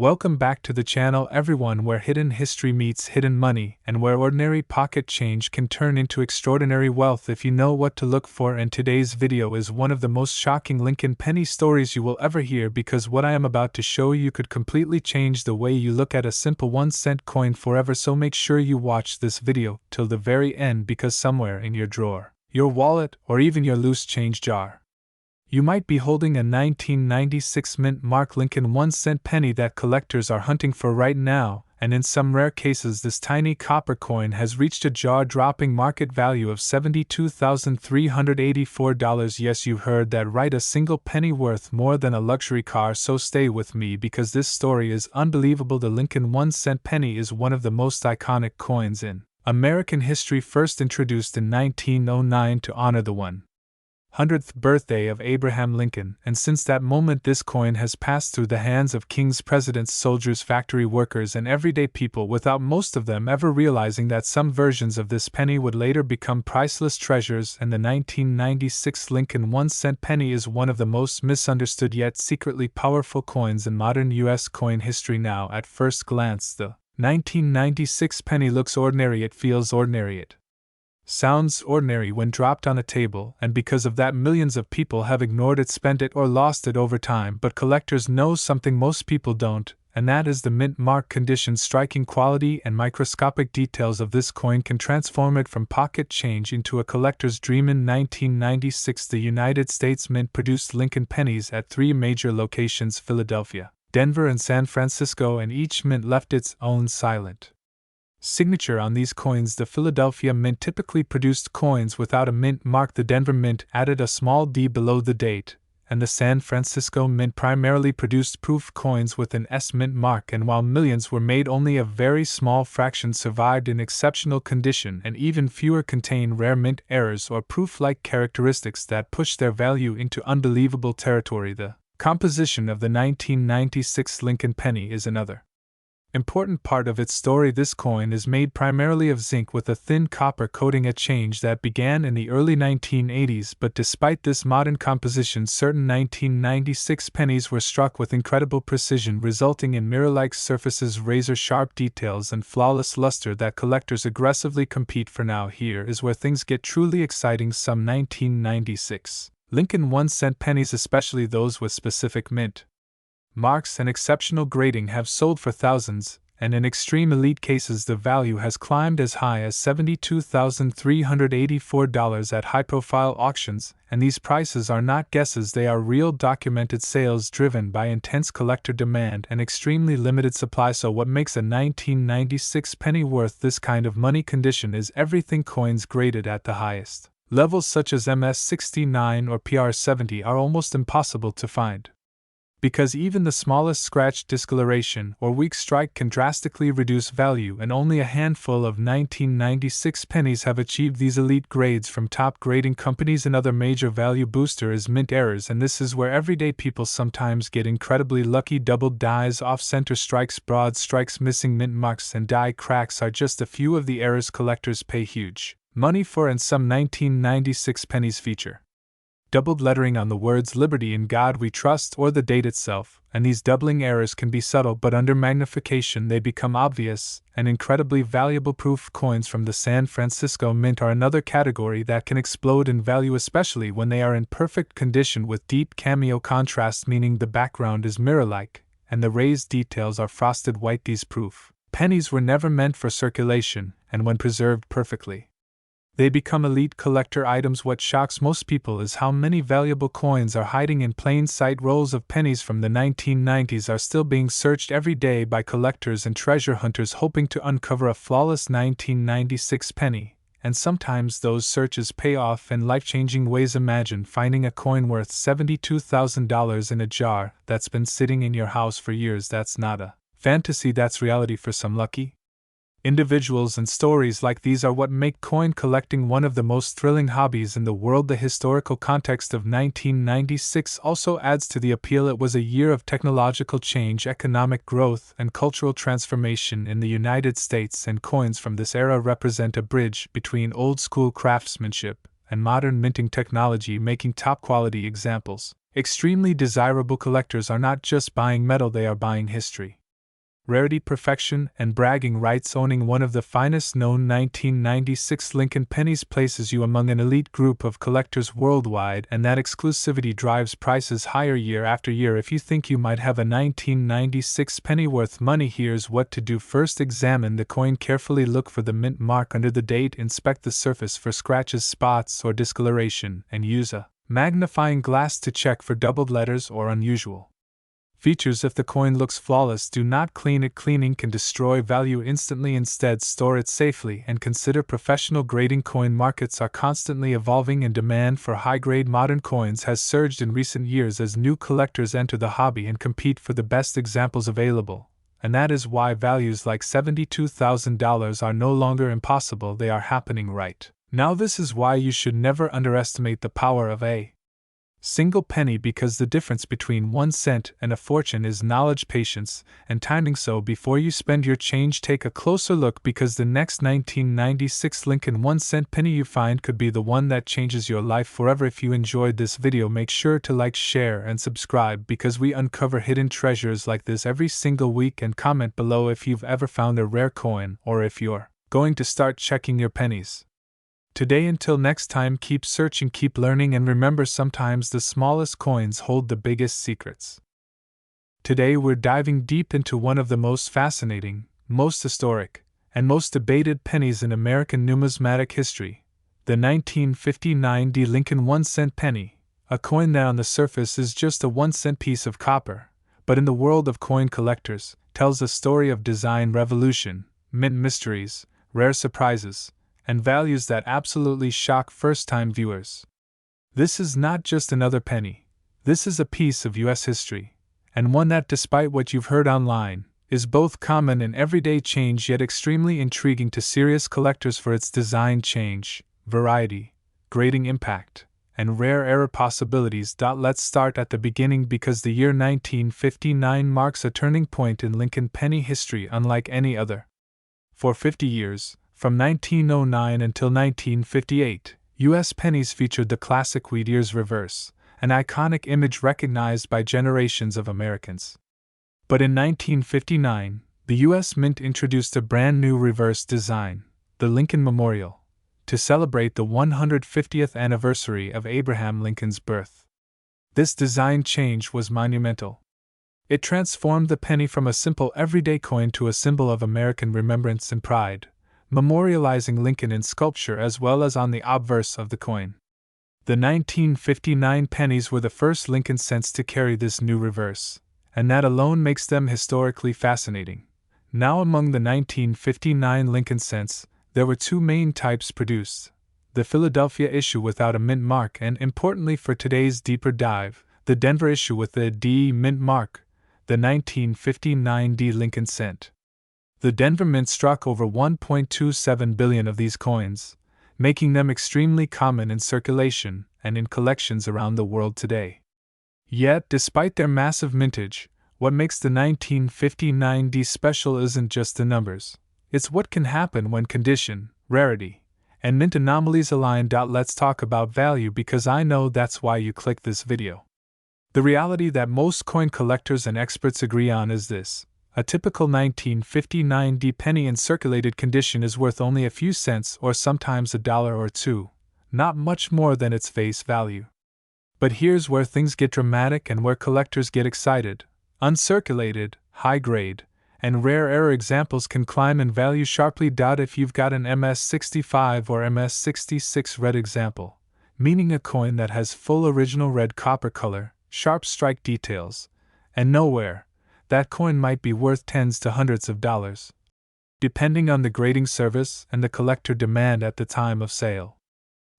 Welcome back to the channel, everyone, where hidden history meets hidden money and where ordinary pocket change can turn into extraordinary wealth if you know what to look for. And today's video is one of the most shocking Lincoln penny stories you will ever hear, because what I am about to show you could completely change the way you look at a simple 1-cent coin forever. So make sure you watch this video till the very end, because somewhere in your drawer, your wallet, or even your loose change jar, you might be holding a 1996 mint mark Lincoln 1-cent penny that collectors are hunting for right now, and in some rare cases this tiny copper coin has reached a jaw-dropping market value of $72,384. Yes, you heard that right, a single penny worth more than a luxury car. So stay with me, because this story is unbelievable. The Lincoln 1-cent penny is one of the most iconic coins in American history, first introduced in 1909 to honor the 100th birthday of Abraham Lincoln, and since that moment this coin has passed through the hands of kings, presidents, soldiers, factory workers, and everyday people, without most of them ever realizing that some versions of this penny would later become priceless treasures. And the 1996 Lincoln 1-cent penny is one of the most misunderstood yet secretly powerful coins in modern U.S. coin history. Now, at first glance, the 1996 penny looks ordinary. It feels ordinary. It sounds ordinary when dropped on a table, and because of that millions of people have ignored it, spent it, or lost it over time. But collectors know something most people don't, and that is the mint mark condition. Striking quality and microscopic details of this coin can transform it from pocket change into a collector's dream. In 1996, the United States Mint produced Lincoln pennies at 3 major locations: Philadelphia, Denver, and San Francisco, and each mint left its own silent signature on these coins. The Philadelphia Mint typically produced coins without a mint mark. The Denver Mint added a small D below the date, and the San Francisco Mint primarily produced proof coins with an S mint mark. And while millions were made, only a very small fraction survived in exceptional condition, and even fewer contain rare mint errors or proof-like characteristics that push their value into unbelievable territory. The composition of the 1996 Lincoln penny is another important part of its story. This coin is made primarily of zinc with a thin copper coating, a change that began in the early 1980s. But despite this modern composition, certain 1996 pennies were struck with incredible precision, resulting in mirror-like surfaces, razor-sharp details, and flawless luster that collectors aggressively compete for. Now here is where things get truly exciting. Some 1996 Lincoln 1-cent pennies, especially those with specific mint marks and exceptional grading, have sold for thousands, and in extreme elite cases the value has climbed as high as $72,384 at high-profile auctions. And these prices are not guesses, they are real documented sales driven by intense collector demand and extremely limited supply. So what makes a 1996 penny worth this kind of money condition is everything. Coins graded at the highest levels, such as MS69 or PR70, are almost impossible to find, because even the smallest scratch, discoloration, or weak strike can drastically reduce value, and only a handful of 1996 pennies have achieved these elite grades from top grading companies. Another major value booster is mint errors, and this is where everyday people sometimes get incredibly lucky. Doubled dies, off-center strikes, broad strikes, missing mint marks, and die cracks are just a few of the errors collectors pay huge money for, and some 1996 pennies feature doubled lettering on the words "Liberty, in God We Trust," or the date itself, and these doubling errors can be subtle, but under magnification they become obvious. And incredibly valuable proof coins from the San Francisco Mint are another category that can explode in value, especially when they are in perfect condition with deep cameo contrast, meaning the background is mirror-like and the raised details are frosted white. These proof pennies were never meant for circulation, and when preserved perfectly, they become elite collector items. What shocks most people is how many valuable coins are hiding in plain sight. Rolls of pennies from the 1990s are still being searched every day by collectors and treasure hunters, hoping to uncover a flawless 1996 penny, and sometimes those searches pay off in life-changing ways. Imagine finding a coin worth $72,000 in a jar that's been sitting in your house for years. That's not a fantasy, that's reality for some lucky individuals, and stories like these are what make coin collecting one of the most thrilling hobbies in the world. The historical context of 1996 also adds to the appeal. It was a year of technological change, economic growth, and cultural transformation in the United States, and coins from this era represent a bridge between old-school craftsmanship and modern minting technology, making top-quality examples. Extremely desirable collectors are not just buying metal, they are buying history. rarity, perfection, and bragging rights. Owning one of the finest known 1996 Lincoln pennies places you among an elite group of collectors worldwide, and that exclusivity drives prices higher year after year. If you think you might have a 1996 penny worth money, here's what to do. First, examine the coin carefully. Look for the mint mark under the date, inspect the surface for scratches, spots, or discoloration, and use a magnifying glass to check for doubled letters or unusual features. If the coin looks flawless, do not clean it. Cleaning can destroy value instantly. Instead, store it safely and consider professional grading. Coin markets are constantly evolving, and demand for high-grade modern coins has surged in recent years as new collectors enter the hobby and compete for the best examples available. And that is why values like $72,000 are no longer impossible, they are happening right now. This is why you should never underestimate the power of a single penny, because the difference between 1 cent and a fortune is knowledge, patience, and timing. So before you spend your change, take a closer look, because the next 1996 Lincoln 1-cent penny you find could be the one that changes your life forever. If you enjoyed this video, make sure to like, share, and subscribe, because we uncover hidden treasures like this every single week. And comment below if you've ever found a rare coin, or if you're going to start checking your pennies today. Until next time, keep searching, keep learning, and remember, sometimes the smallest coins hold the biggest secrets. Today we're diving deep into one of the most fascinating, most historic, and most debated pennies in American numismatic history, the 1959 Lincoln 1-cent penny, a coin that on the surface is just a 1-cent piece of copper, but in the world of coin collectors, tells a story of design revolution, mint mysteries, rare surprises, and values that absolutely shock first-time viewers. This is not just another penny. This is a piece of U.S. history, and one that, despite what you've heard online, is both common in everyday change yet extremely intriguing to serious collectors for its design change, variety, grading impact, and rare error possibilities. Let's start at the beginning, because the year 1959 marks a turning point in Lincoln penny history unlike any other. For 50 years, from 1909 until 1958, U.S. pennies featured the classic wheat ears reverse, an iconic image recognized by generations of Americans. But in 1959, the U.S. Mint introduced a brand new reverse design, the Lincoln Memorial, to celebrate the 150th anniversary of Abraham Lincoln's birth. This design change was monumental. It transformed the penny from a simple everyday coin to a symbol of American remembrance and pride, memorializing Lincoln in sculpture as well as on the obverse of the coin. The 1959 pennies were the first Lincoln cents to carry this new reverse, and that alone makes them historically fascinating. Now, among the 1959 Lincoln cents, there were two main types produced: the Philadelphia issue without a mint mark, and, importantly for today's deeper dive, the Denver issue with the D mint mark, the 1959 D Lincoln cent. The Denver Mint struck over 1.27 billion of these coins, making them extremely common in circulation and in collections around the world today. Yet, despite their massive mintage, what makes the 1959 D special isn't just the numbers. It's what can happen when condition, rarity, and mint anomalies align. Let's talk about value, because I know that's why you clicked this video. The reality that most coin collectors and experts agree on is this: a typical 1959 D penny in circulated condition is worth only a few cents, or sometimes $1 or $2, not much more than its face value. But here's where things get dramatic and where collectors get excited. Uncirculated, high-grade, and rare error examples can climb in value sharply. If you've got an MS-65 or MS-66 red example, meaning a coin that has full original red copper color, sharp strike details, and no wear, that coin might be worth tens to hundreds of dollars, depending on the grading service and the collector demand at the time of sale.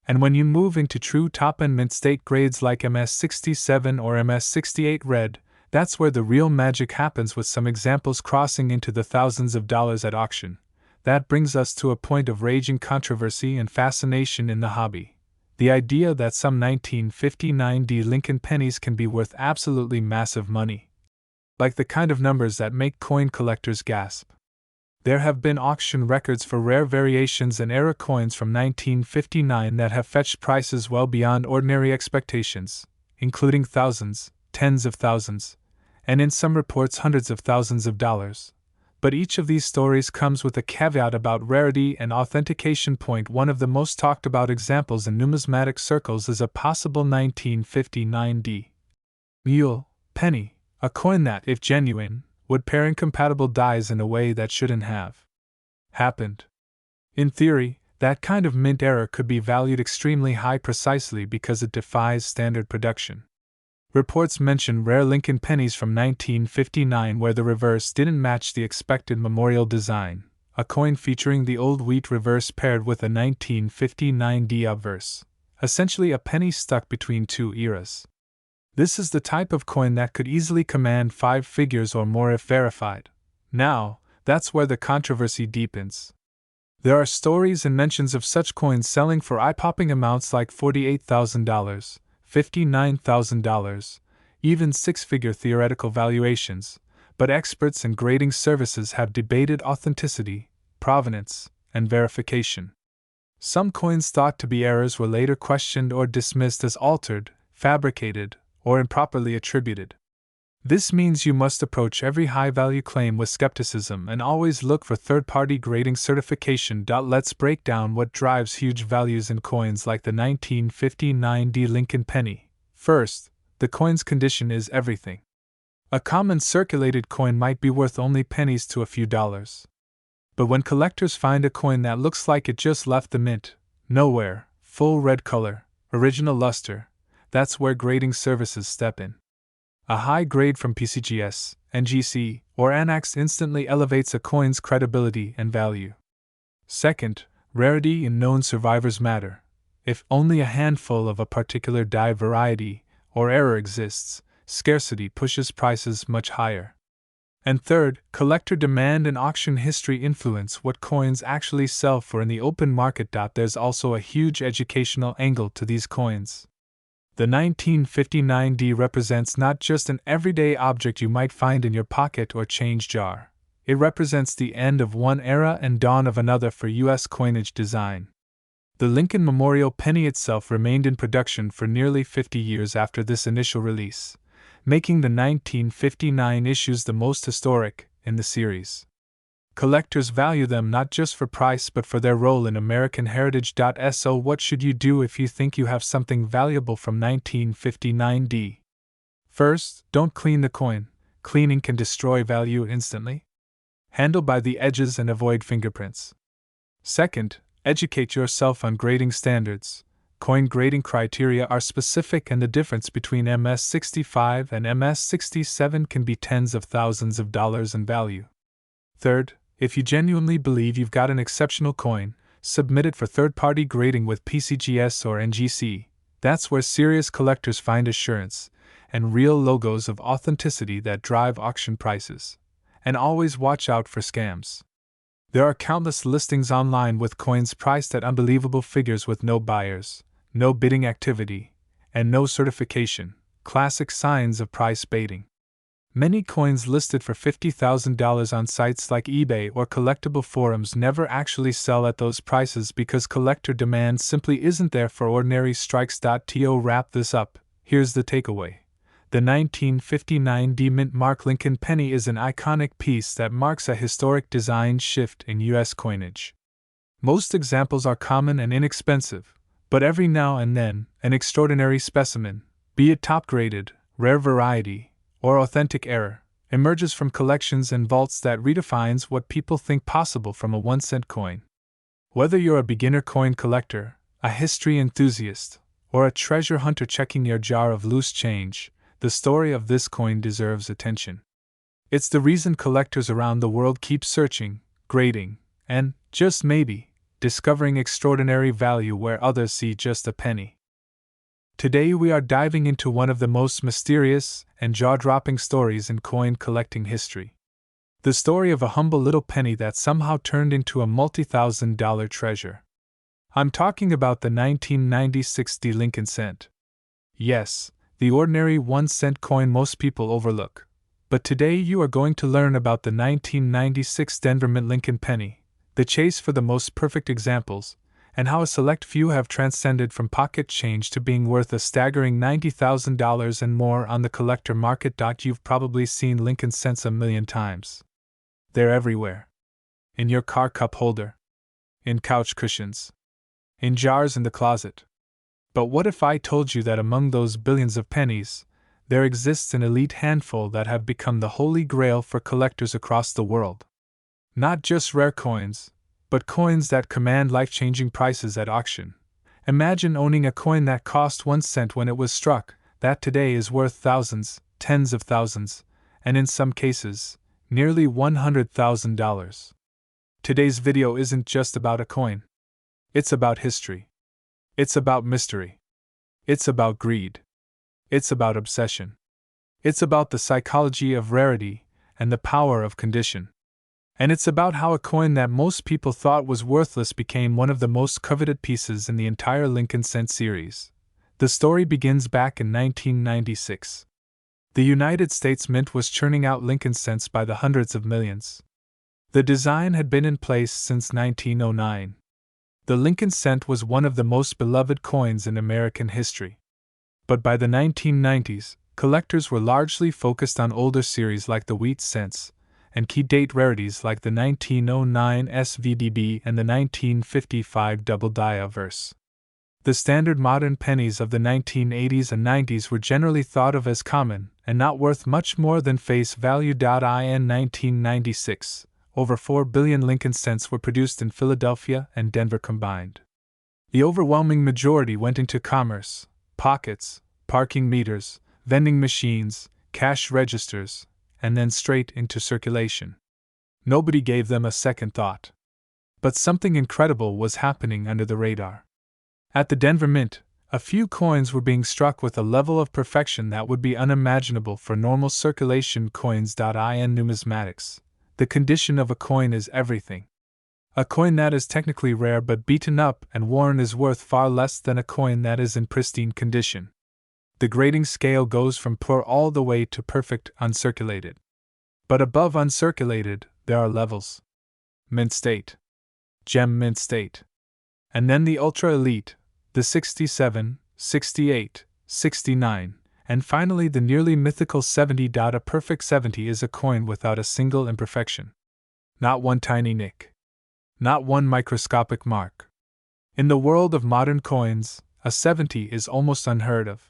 And when you move into true top-end mint state grades like MS-67 or MS-68 red, that's where the real magic happens, with some examples crossing into the thousands of dollars at auction. That brings us to a point of raging controversy and fascination in the hobby: the idea that some 1959 D Lincoln pennies can be worth absolutely massive money. Like the kind of numbers that make coin collectors gasp. There have been auction records for rare variations and era coins from 1959 that have fetched prices well beyond ordinary expectations, including thousands, tens of thousands, and in some reports hundreds of thousands of dollars. But each of these stories comes with a caveat about rarity and authentication. One of the most talked about examples in numismatic circles is a possible 1959 mule penny, a coin that, if genuine, would pair incompatible dies in a way that shouldn't have happened. In theory, that kind of mint error could be valued extremely high precisely because it defies standard production. Reports mention rare Lincoln pennies from 1959 where the reverse didn't match the expected memorial design, a coin featuring the old wheat reverse paired with a 1959 obverse, essentially a penny stuck between two eras. This is the type of coin that could easily command 5 figures or more if verified. Now, that's where the controversy deepens. There are stories and mentions of such coins selling for eye-popping amounts like $48,000, $59,000, even 6-figure theoretical valuations, but experts and grading services have debated authenticity, provenance, and verification. Some coins thought to be errors were later questioned or dismissed as altered, fabricated, or improperly attributed. This means you must approach every high-value claim with skepticism and always look for third-party grading certification. Let's break down what drives huge values in coins like the 1959 Lincoln penny. First, the coin's condition is everything. A common circulated coin might be worth only pennies to a few dollars. But when collectors find a coin that looks like it just left the mint, nowhere, full red color, original luster, that's where grading services step in. A high grade from PCGS, NGC, or Annex instantly elevates a coin's credibility and value. Second, rarity and known survivors matter. If only a handful of a particular die variety or error exists, scarcity pushes prices much higher. And third, collector demand and auction history influence what coins actually sell for in the open market. There's also a huge educational angle to these coins. The 1959 represents not just an everyday object you might find in your pocket or change jar. It represents the end of one era and dawn of another for U.S. coinage design. The Lincoln Memorial penny itself remained in production for nearly 50 years after this initial release, making the 1959 issues the most historic in the series. Collectors value them not just for price but for their role in American heritage. So what should you do if you think you have something valuable from 1959? First, don't clean the coin. Cleaning can destroy value instantly. Handle by the edges and avoid fingerprints. Second, educate yourself on grading standards. Coin grading criteria are specific and the difference between MS-65 and MS-67 can be tens of thousands of dollars in value. Third, if you genuinely believe you've got an exceptional coin, submit it for third-party grading with PCGS or NGC. That's where serious collectors find assurance and real logos of authenticity that drive auction prices. And always watch out for scams. There are countless listings online with coins priced at unbelievable figures with no buyers, no bidding activity, and no certification, classic signs of price baiting. Many coins listed for $50,000 on sites like eBay or collectible forums never actually sell at those prices because collector demand simply isn't there for ordinary strikes. To wrap this up, here's the takeaway. The 1959 mint mark Lincoln penny is an iconic piece that marks a historic design shift in U.S. coinage. Most examples are common and inexpensive, but every now and then, an extraordinary specimen, be it top-graded, rare variety, or authentic error, emerges from collections and vaults that redefines what people think possible from a 1-cent coin. Whether you're a beginner coin collector, a history enthusiast, or a treasure hunter checking your jar of loose change, the story of this coin deserves attention. It's the reason collectors around the world keep searching, grading, and, just maybe, discovering extraordinary value where others see just a penny. Today we are diving into one of the most mysterious and jaw-dropping stories in coin collecting history. The story of a humble little penny that somehow turned into a multi-thousand-dollar treasure. I'm talking about the 1996 Lincoln cent. Yes, the ordinary 1-cent coin most people overlook. But today you are going to learn about the 1996 Denver Mint Lincoln penny, the chase for the most perfect examples, and how a select few have transcended from pocket change to being worth a staggering $90,000 and more on the collector market. You've probably seen Lincoln cents a million times. They're everywhere. In your car cup holder. In couch cushions. In jars in the closet. But what if I told you that among those billions of pennies, there exists an elite handful that have become the holy grail for collectors across the world? Not just rare coins, but coins that command life-changing prices at auction. Imagine owning a coin that cost 1 cent when it was struck, that today is worth thousands, tens of thousands, and in some cases, nearly $100,000. Today's video isn't just about a coin. It's about history. It's about mystery. It's about greed. It's about obsession. It's about the psychology of rarity and the power of condition. And it's about how a coin that most people thought was worthless became one of the most coveted pieces in the entire Lincoln cent series. The story begins back in 1996. The United States Mint was churning out Lincoln cents by the hundreds of millions. The design had been in place since 1909. The Lincoln cent was one of the most beloved coins in American history. But by the 1990s, collectors were largely focused on older series like the wheat cents, and key date rarities like the 1909 SVDB and the 1955 double dia verse. The standard modern pennies of the 1980s and 90s were generally thought of as common and not worth much more than face value. In 1996, over 4 billion Lincoln cents were produced in Philadelphia and Denver combined. The overwhelming majority went into commerce, pockets, parking meters, vending machines, cash registers, and then straight into circulation. Nobody gave them a second thought. But something incredible was happening under the radar. At the Denver Mint, a few coins were being struck with a level of perfection that would be unimaginable for normal circulation coins. In numismatics, the condition of a coin is everything. A coin that is technically rare but beaten up and worn is worth far less than a coin that is in pristine condition. The grading scale goes from poor all the way to perfect uncirculated. But above uncirculated, there are levels. Mint state. Gem mint state. And then the ultra elite, the 67, 68, 69, and finally the nearly mythical 70. A perfect 70 is a coin without a single imperfection. Not one tiny nick. Not one microscopic mark. In the world of modern coins, a 70 is almost unheard of.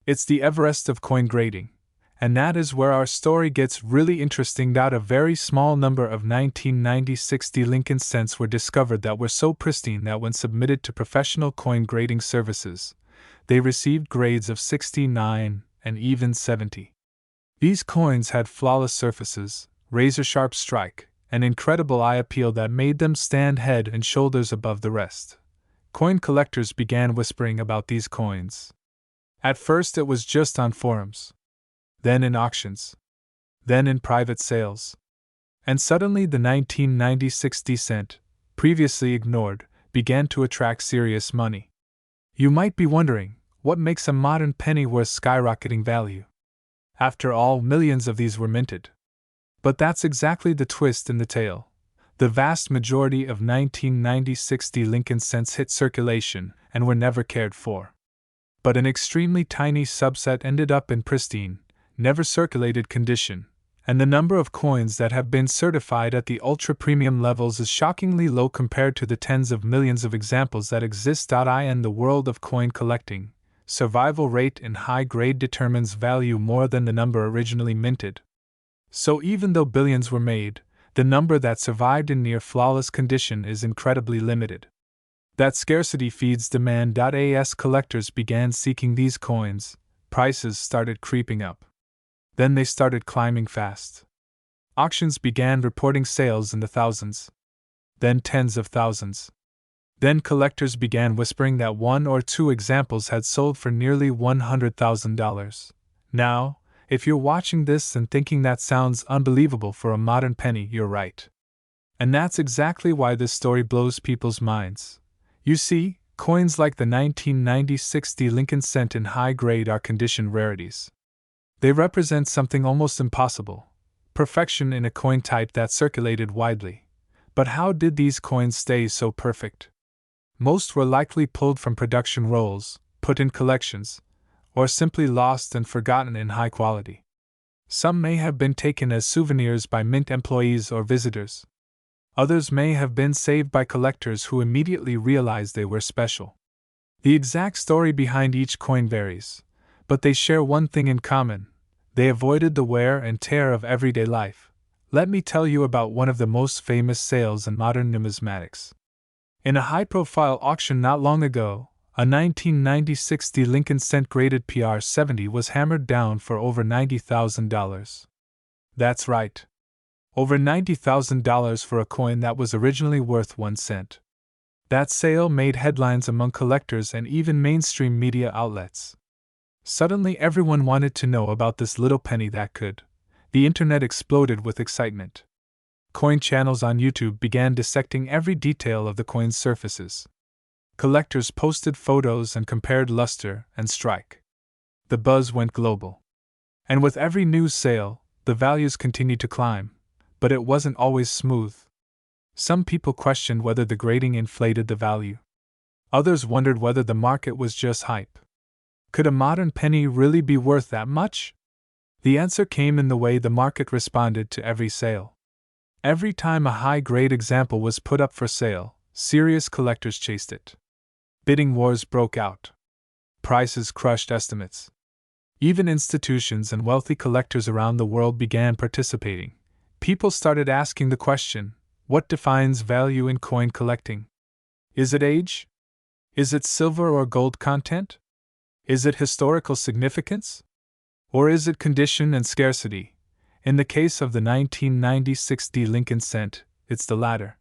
It's the Everest of coin grading, and that is where our story gets really interesting. A very small number of 1990-60 Lincoln cents were discovered that were so pristine that when submitted to professional coin grading services, they received grades of 69 and even 70. These coins had flawless surfaces, razor-sharp strike, and incredible eye appeal that made them stand head and shoulders above the rest. Coin collectors began whispering about these coins. At first it was just on forums. Then in auctions. Then in private sales. And suddenly the 1990 cent, previously ignored, began to attract serious money. You might be wondering, what makes a modern penny worth skyrocketing value? After all, millions of these were minted. But that's exactly the twist in the tale. The vast majority of 1990-60 Lincoln cents hit circulation and were never cared for. But an extremely tiny subset ended up in pristine, never circulated condition, and the number of coins that have been certified at the ultra-premium levels is shockingly low compared to the tens of millions of examples that exist. In the world of coin collecting, survival rate in high grade determines value more than the number originally minted. So even though billions were made, the number that survived in near flawless condition is incredibly limited. That scarcity feeds demand. As collectors began seeking these coins, prices started creeping up. Then they started climbing fast. Auctions began reporting sales in the thousands. Then tens of thousands. Then collectors began whispering that 1 or 2 examples had sold for nearly $100,000. Now, if you're watching this and thinking that sounds unbelievable for a modern penny, you're right. And that's exactly why this story blows people's minds. You see, coins like the 1990-60 Lincoln cent in high grade are condition rarities. They represent something almost impossible, perfection in a coin type that circulated widely. But how did these coins stay so perfect? Most were likely pulled from production rolls, put in collections, or simply lost and forgotten in high quality. Some may have been taken as souvenirs by mint employees or visitors. Others may have been saved by collectors who immediately realized they were special. The exact story behind each coin varies, but they share one thing in common: they avoided the wear and tear of everyday life. Let me tell you about one of the most famous sales in modern numismatics. In a high-profile auction not long ago, a 1996 Lincoln cent graded PR70 was hammered down for over $90,000. That's right. Over $90,000 for a coin that was originally worth 1 cent. That sale made headlines among collectors and even mainstream media outlets. Suddenly everyone wanted to know about this little penny that could. The internet exploded with excitement. Coin channels on YouTube began dissecting every detail of the coin's surfaces. Collectors posted photos and compared luster and strike. The buzz went global. And with every new sale, the values continued to climb. But it wasn't always smooth. Some people questioned whether the grading inflated the value. Others wondered whether the market was just hype. Could a modern penny really be worth that much? The answer came in the way the market responded to every sale. Every time a high-grade example was put up for sale, serious collectors chased it. Bidding wars broke out. Prices crushed estimates. Even institutions and wealthy collectors around the world began participating. People started asking the question, what defines value in coin collecting? Is it age? Is it silver or gold content? Is it historical significance? Or is it condition and scarcity? In the case of the 1996 Lincoln cent, it's the latter.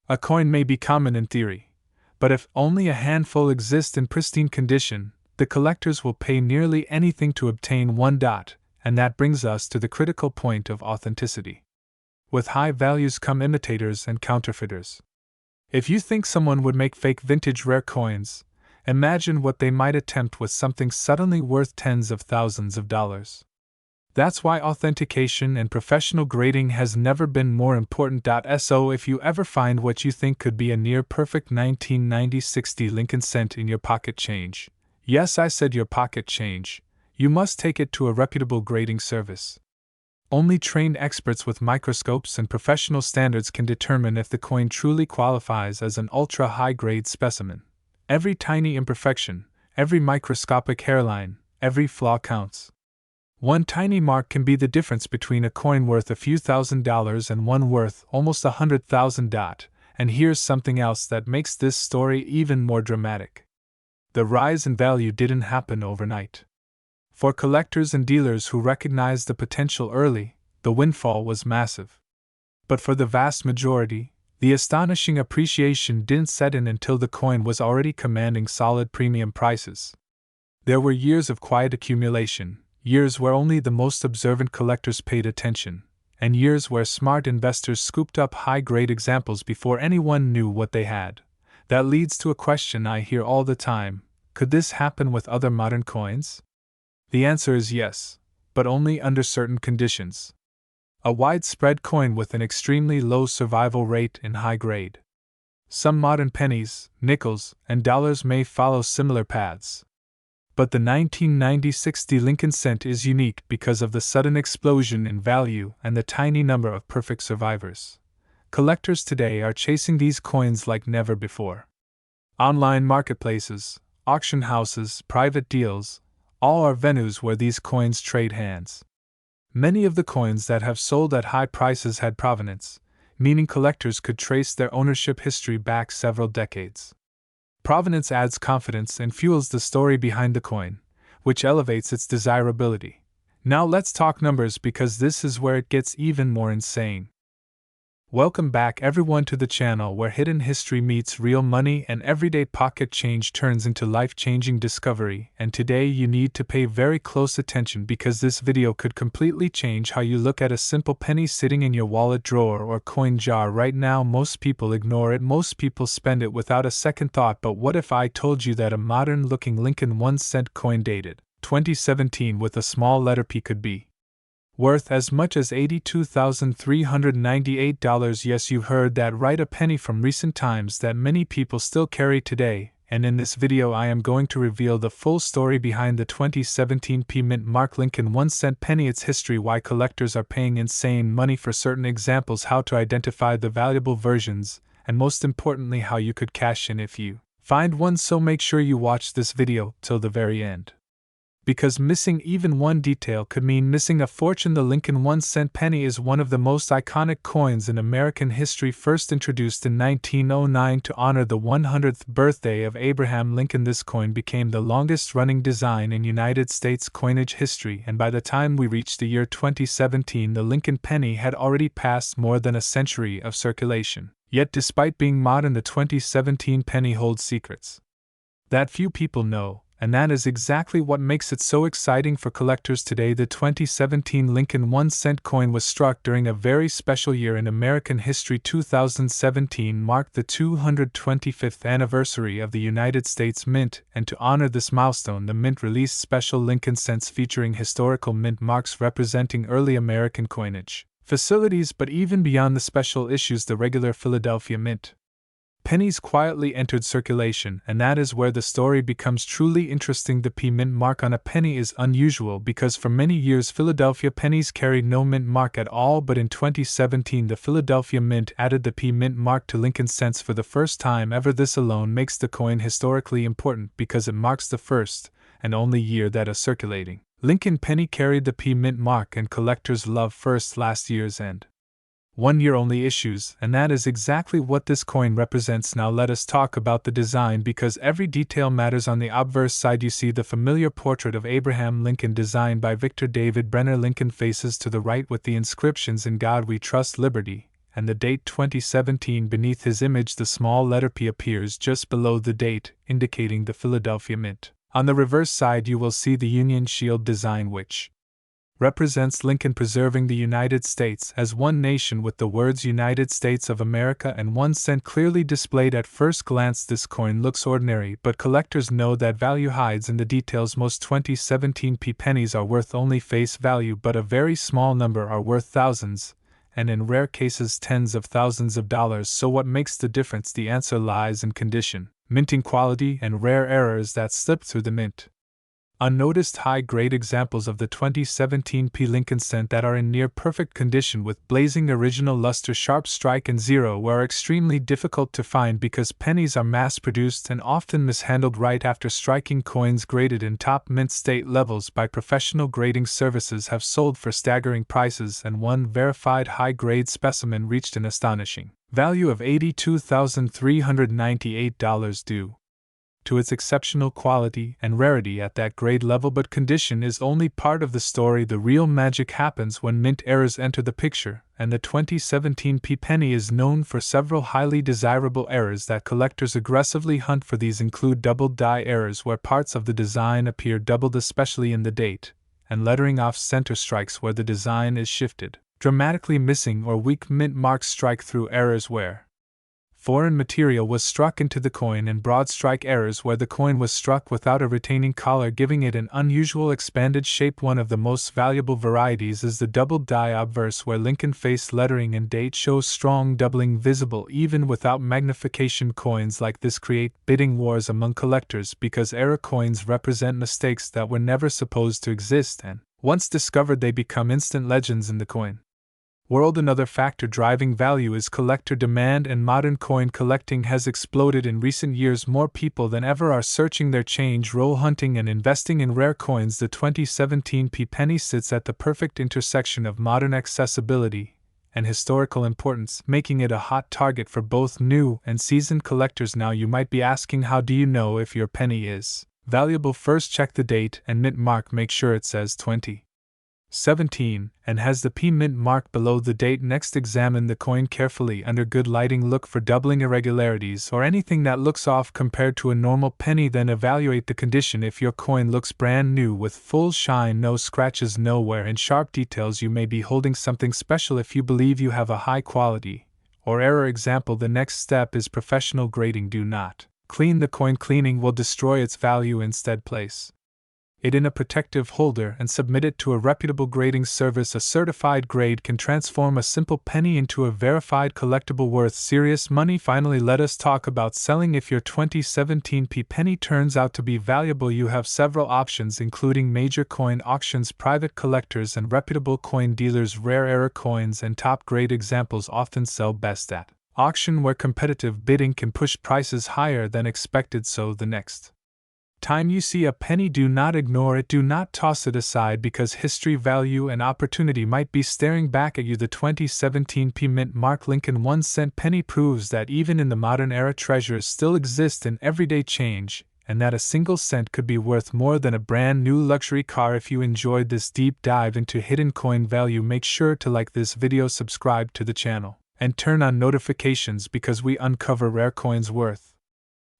A coin may be common in theory, but if only a handful exist in pristine condition, the collectors will pay nearly anything to obtain one. And that brings us to the critical point of authenticity. With high values come imitators and counterfeiters. If you think someone would make fake vintage rare coins, imagine what they might attempt with something suddenly worth tens of thousands of dollars. That's why authentication and professional grading has never been more important. So if you ever find what you think could be a near-perfect 1996 Lincoln cent in your pocket change, yes, I said your pocket change, you must take it to a reputable grading service. Only trained experts with microscopes and professional standards can determine if the coin truly qualifies as an ultra-high-grade specimen. Every tiny imperfection, every microscopic hairline, every flaw counts. One tiny mark can be the difference between a coin worth a few $1,000s and one worth almost $100,000. And here's something else that makes this story even more dramatic. The rise in value didn't happen overnight. For collectors and dealers who recognized the potential early, the windfall was massive. But for the vast majority, the astonishing appreciation didn't set in until the coin was already commanding solid premium prices. There were years of quiet accumulation, years where only the most observant collectors paid attention, and years where smart investors scooped up high-grade examples before anyone knew what they had. That leads to a question I hear all the time: could this happen with other modern coins? The answer is yes, but only under certain conditions. A widespread coin with an extremely low survival rate in high grade. Some modern pennies, nickels, and dollars may follow similar paths. But the 1996 Lincoln cent is unique because of the sudden explosion in value and the tiny number of perfect survivors. Collectors today are chasing these coins like never before. Online marketplaces, auction houses, private deals, all are venues where these coins trade hands. Many of the coins that have sold at high prices had provenance, meaning collectors could trace their ownership history back several decades. Provenance adds confidence and fuels the story behind the coin, which elevates its desirability. Now let's talk numbers, because this is where it gets even more insane. Welcome back everyone to the channel where hidden history meets real money and everyday pocket change turns into life-changing discovery. And today you need to pay very close attention, because this video could completely change how you look at a simple penny sitting in your wallet drawer or coin jar right now. Most people ignore it, most people spend it without a second thought. But what if I told you that a modern-looking Lincoln 1-cent coin dated 2017 with a small letter P could be worth as much as $82,398. Yes, you heard that right, a penny from recent times that many people still carry today, and in this video I am going to reveal the full story behind the 2017 P Mint Mark Lincoln 1-cent penny, its history, why collectors are paying insane money for certain examples, how to identify the valuable versions, and most importantly how you could cash in if you find one, so make sure you watch this video till the very end. Because missing even one detail could mean missing a fortune. The Lincoln 1-cent penny is one of the most iconic coins in American history. First introduced in 1909 to honor the 100th birthday of Abraham Lincoln, this coin became the longest-running design in United States coinage history, and by the time we reached the year 2017, the Lincoln penny had already passed more than a century of circulation. Yet despite being modern, the 2017 penny holds secrets that few people know, and that is exactly what makes it so exciting for collectors today. The 2017 Lincoln 1-cent coin was struck during a very special year in American history. 2017 marked the 225th anniversary of the United States Mint, and to honor this milestone, the Mint released special Lincoln cents featuring historical mint marks representing early American coinage facilities. But even beyond the special issues, the regular Philadelphia Mint pennies quietly entered circulation, and that is where the story becomes truly interesting. The P Mint mark on a penny is unusual because for many years Philadelphia pennies carried no mint mark at all, but in 2017 the Philadelphia Mint added the P Mint mark to Lincoln cents for the first time ever. This alone makes the coin historically important because it marks the first and only year that a circulating Lincoln penny carried the P Mint mark, and collectors love first, last year's, and 1 year only issues, and that is exactly what this coin represents. Now let us talk about the design, because every detail matters. On the obverse side you see the familiar portrait of Abraham Lincoln designed by Victor David Brenner. Lincoln faces to the right with the inscriptions "In God We Trust, Liberty," and the date 2017 beneath his image. The small letter P appears just below the date, indicating the Philadelphia Mint. On the reverse side you will see the Union Shield design, which represents Lincoln preserving the United States as one nation, with the words United States of America and 1 cent clearly displayed. At first glance this coin looks ordinary, but collectors know that value hides in the details. Most 2017 P pennies are worth only face value, but a very small number are worth thousands, and in rare cases tens of thousands of dollars. So what makes the difference? The answer lies in condition, minting quality, and rare errors that slip through the mint. Unnoticed high-grade examples of the 2017 P Lincoln cent that are in near-perfect condition with blazing original luster, sharp strike, and zero are extremely difficult to find because pennies are mass-produced and often mishandled right after striking. Coins graded in top mint state levels by professional grading services have sold for staggering prices, and one verified high-grade specimen reached an astonishing value of $82,398 due to its exceptional quality and rarity at that grade level. But condition is only part of the story. The real magic happens when mint errors enter the picture, and the 2017 P penny is known for several highly desirable errors that collectors aggressively hunt for. These include doubled die errors, where parts of the design appear doubled, especially in the date, and lettering off center strikes where the design is shifted dramatically, missing or weak mint marks, strike-through errors where foreign material was struck into the coin, and broad strike errors where the coin was struck without a retaining collar, giving it an unusual expanded shape. One of the most valuable varieties is the doubled die obverse, where Lincoln face lettering and date shows strong doubling visible even without magnification. Coins like this create bidding wars among collectors because error coins represent mistakes that were never supposed to exist, and once discovered they become instant legends in the coin world. Another factor driving value is collector demand, and modern coin collecting has exploded in recent years. More people than ever are searching their change, roll hunting, and investing in rare coins. The 2017 P penny sits at the perfect intersection of modern accessibility and historical importance, making it a hot target for both new and seasoned collectors. Now you might be asking, how do you know if your penny is valuable? First, check the date and mint mark. Make sure it says 2017 and has the P mint mark below the date. Next, examine the coin carefully under good lighting. Look for doubling, irregularities, or anything that looks off compared to a normal penny. Then evaluate the condition. If your coin looks brand new with full shine, no scratches, no wear, and sharp details, you may be holding something special. If you believe you have a high quality or error example, the next step is professional grading. Do not clean the coin. Cleaning will destroy its value. Instead, place it in a protective holder and submit it to a reputable grading service. A certified grade can transform a simple penny into a verified collectible worth serious money. Finally, let us talk about selling. If your 2017 penny turns out to be valuable, you have several options, including major coin auctions, private collectors, and reputable coin dealers. Rarer coins and top grade examples often sell best at auction, where competitive bidding can push prices higher than expected. So the next time you see a penny, do not ignore it, do not toss it aside, because history, value, and opportunity might be staring back at you. The 2017 mint mark Lincoln 1-cent penny proves that even in the modern era, treasures still exist in everyday change, and that a single cent could be worth more than a brand new luxury car. If you enjoyed this deep dive into hidden coin value, make sure to like this video, subscribe to the channel, and turn on notifications, because we uncover rare coins worth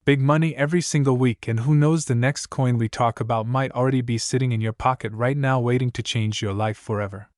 big money every single week. And who knows, the next coin we talk about might already be sitting in your pocket right now, waiting to change your life forever.